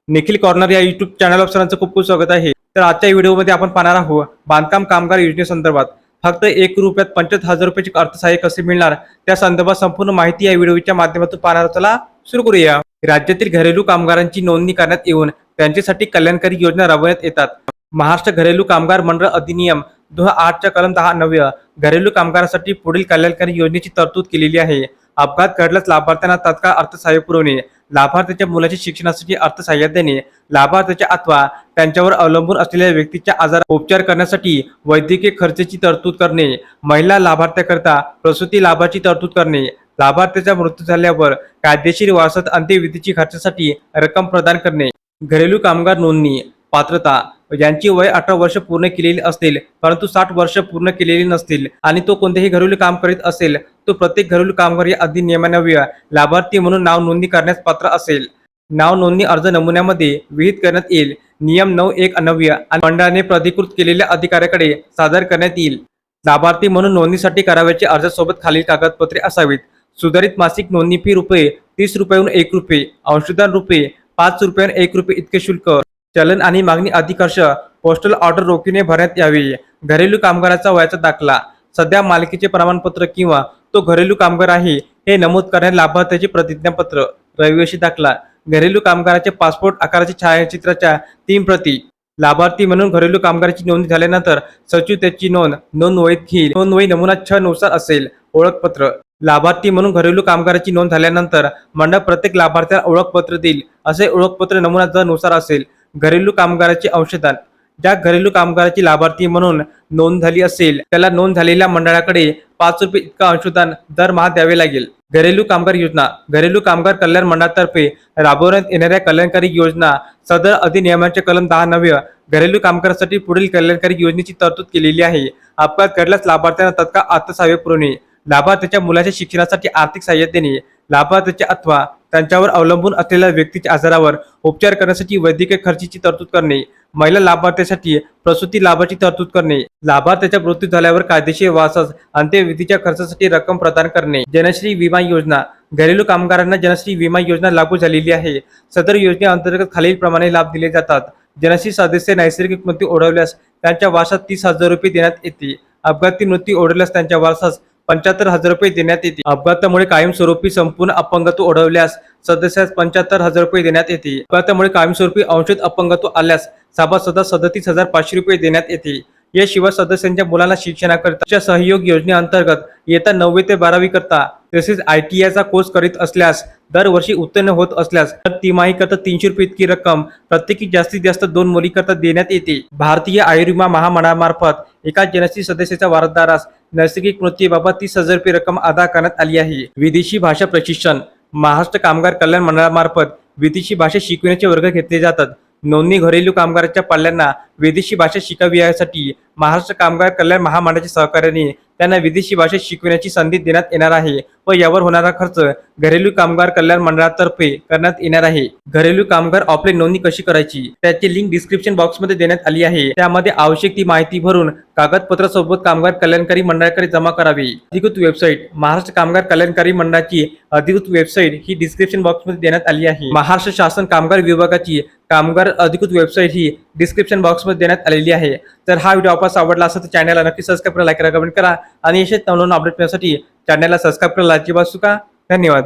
Nikhil corner या YouTube channel सर्वांचं खूप खूप स्वागत आहे. तर आजच्या व्हिडिओमध्ये आपण पाहणार आहोत बांधकाम कामगार योजनेसंदर्भात फक्त ₹1 ₹75,000 अर्थसहाय्य कसे मिळणार त्या संदर्भात संपूर्ण माहिती या व्हिडिओच्या माध्यमातून पाहणार. चला सुरू करूया. राज्यातील घरेलू कामगारांची नोंदणी करण्यात येऊन त्यांच्यासाठी कल्याणकारी योजना राबवण्यात येतात. महाराष्ट्र घरेलू कामगार मंडळ अधिनियम 2008 च्या कलम 10 घरेलू कामगारांसाठी पुढील कल्याणकारी योजनेची तरतूद केलेली आहे. अपघात घडल्यास लाभार्थ्यांना तात्काळ अर्थसहाय्य पुरवणे, लाभार्थ्याच्या मुलाच्या शिक्षणासाठी अर्थसहाय्य देणे, लाभार्थ्याच्या अथवा त्यांच्यावर अवलंबून असलेल्या व्यक्तीच्या आजार उपचार करण्यासाठी वैद्यकीय खर्चाची तरतूद करणे, महिला लाभार्थ्याकरता प्रसूती लाभाची तरतूद करणे, लाभार्थ्याचा मृत्यू झाल्यावर कायदेशीर वारसात अंत्यविधीची खर्चासाठी रक्कम प्रदान करणे. घरेलू कामगार नोंदणी पात्रता ज्यांची वय 18 वर्ष पूर्ण केलेली असतील परंतु 60 वर्ष पूर्ण केलेली नसतील आणि तो कोणतेही घरेलू काम करीत असेल तो प्रत्येक घरेलू कामगार या अधिनियमान्वये लाभार्थी म्हणून नाव नोंदणी करण्यास पात्र असेल. नाव नोंदणी अर्ज नमुन्यामध्ये विहित करण्यात येईल. नियम 9(1) अन्वये आणि मंडळाने प्राधिकृत केलेल्या अधिकाऱ्याकडे सादर करण्यात येईल. लाभार्थी म्हणून नोंदणीसाठी करावयाचे अर्जासोबत खालील कागदपत्रे असावीत. सुधारित मासिक नोंदणी फी ₹30 ₹1, अंशदान ₹5 ₹1 इतके शुल्क. चलन आणि मागणी अधिकर्ष पोस्टल ऑर्डर रोखीने भरण्यात यावी. घरेलू कामगाराचा वयाचा दाखला, सध्या मालकीचे प्रमाणपत्र किंवा तो घरेलू कामगार आहे हे नमूद करणारे लाभार्थ्याचे प्रतिज्ञापत्र, रहिवासी दाखला, घरेलू कामगाराचे पासपोर्ट आकाराच्या छायाचित्राच्या 3 प्रती. लाभार्थी म्हणून घरेलू कामगाराची नोंदणी झाल्यानंतर सचिव त्याची नोंदवहीत घेईल. नोंदवही नमुना 6 नुसार असेल. ओळखपत्र लाभार्थी म्हणून घरेलू कामगाराची नोंद झाल्यानंतर मंडळ प्रत्येक लाभार्थ्याला ओळखपत्र देईल. असे ओळखपत्र नमुना 10 नुसार असेल. घरेलू कामगाराचे अंशदान ज्या घरेलू कामगाराची लाभार्थी म्हणून नोंद झाली असेल त्याला नोंद झालेल्या मंडळाकडे ₹5 इतका अंशदान दरमहा द्यावे लागेल. घरेलू कामगार योजना घरेलू कामगार कल्याण मंडळातर्फे राबवण्यात येणाऱ्या कल्याणकारी योजना सदर अधिनियमाच्या कलम 10 घरेलू कामगारांसाठी पुढील कल्याणकारी योजनेची तरतूद केलेली आहे. अपघात घडल्यास लाभार्थ्यांना तत्काळ अर्थसहाय्य पुरवणे, लाभार्थ्याच्या मुलाच्या शिक्षणासाठी आर्थिक सहाय्य देणे, लाभार्थ्याच्या अथवा त्यांच्यावर अवलंबून असलेल्या व्यक्तीच्या आजारावर उपचार करण्यासाठी वैद्यकीय खर्चाची तरतूद करणे, महिला लाभार्थ्यासाठी प्रसूती लाभाची तरतूद करणे, लाभार्थ्याचा मृत्यू झाल्यावर कायदेशीर वारसास अंत्यविधीच्या खर्चासाठी रक्कम प्रदान करणे. जनश्री विमा योजना घरेलू कामगारांना जनश्री विमा योजना लागू झालेली आहे. सदर योजनेअंतर्गत खालीलप्रमाणे लाभ दिले जातात. जनश्री सदस्य नैसर्गिक मृत्यू ओढवल्यास त्यांच्या वारसात ₹30,000 देण्यात येते. अपघाती मृत्यू ओढवल्यास त्यांच्या वारसास ₹75,000 देण्यात येते. अपघातामुळे कायमस्वरूपी संपूर्ण अपंगत्व ओढवल्यास सदस्यास ₹75,000 देण्यात येते. अपघातामुळे कायमस्वरूपी अंशतः अपंगत्व आल्यास सभासदास ₹37,500 देण्यात येते. याशिवाय सदस्यांच्या मुलांना शिक्षणाकरिता सहयोग योजनेअंतर्गत इयत्ता 9वी ते 12वी करता तसेच ITI कोर्स करीत असल्यास दरवर्षी उत्तीर्ण होत असल्यास तर तिमाहीकरता ₹300 इतकी रक्कम प्रत्येकी जास्तीत जास्त 2 मुलींकरता देण्यात येते. भारतीय आयुर्विमा महामंडळामार्फत एका जनश्री सदस्याच्या वारसदारास नैसर्गिक मृत्यूबाबत ₹30,000 रक्कम अदा करण्यात आली आहे. विदेशी भाषा प्रशिक्षण महाराष्ट्र कामगार कल्याण मंडळामार्फत विदेशी भाषा शिकविण्याचे वर्ग घेतले जातात. नोंदणी घरेलू कामगारांच्या पाल्यांना विदेशी भाषा शिकावी यासाठी महाराष्ट्र कामगार कल्याण महामंडळाच्या सहकार्याने त्यांना विदेशी भाषा शिकविण्याची संधी देण्यात येणार आहे व यावर होणारा खर्च घरेलू कामगार कल्याण मंडळातर्फे करण्यात येणार आहे. घरेलू कामगार ऑफलाईन नोंदणी कशी करायची त्याची लिंक डिस्क्रिप्शन बॉक्समध्ये देण्यात आली आहे. त्यामध्ये आवश्यक ती माहिती भरून कागदपत्रासोबत कामगार कल्याणकारी मंडळाकडे जमा करावी. अधिकृत वेबसाईट महाराष्ट्र कामगार कल्याणकारी मंडळाची अधिकृत वेबसाईट ही डिस्क्रिप्शन बॉक्समध्ये देण्यात आली आहे. महाराष्ट्र शासन कामगार विभागाची कामगार अधिकृत वेबसाईट ही डिस्क्रिप्शन बॉक्समध्ये देण्यात आलेली आहे. तर हा व्हिडिओ आपल्याला आवडला असेल तर चॅनलला नक्की सबस्क्राईब करा, लाईक करा, कमेंट करा आणि असेच नवनवीन अपडेट मिळण्यासाठी चॅनलला सबस्क्राईब करायला अजिबात विसरू नका. धन्यवाद.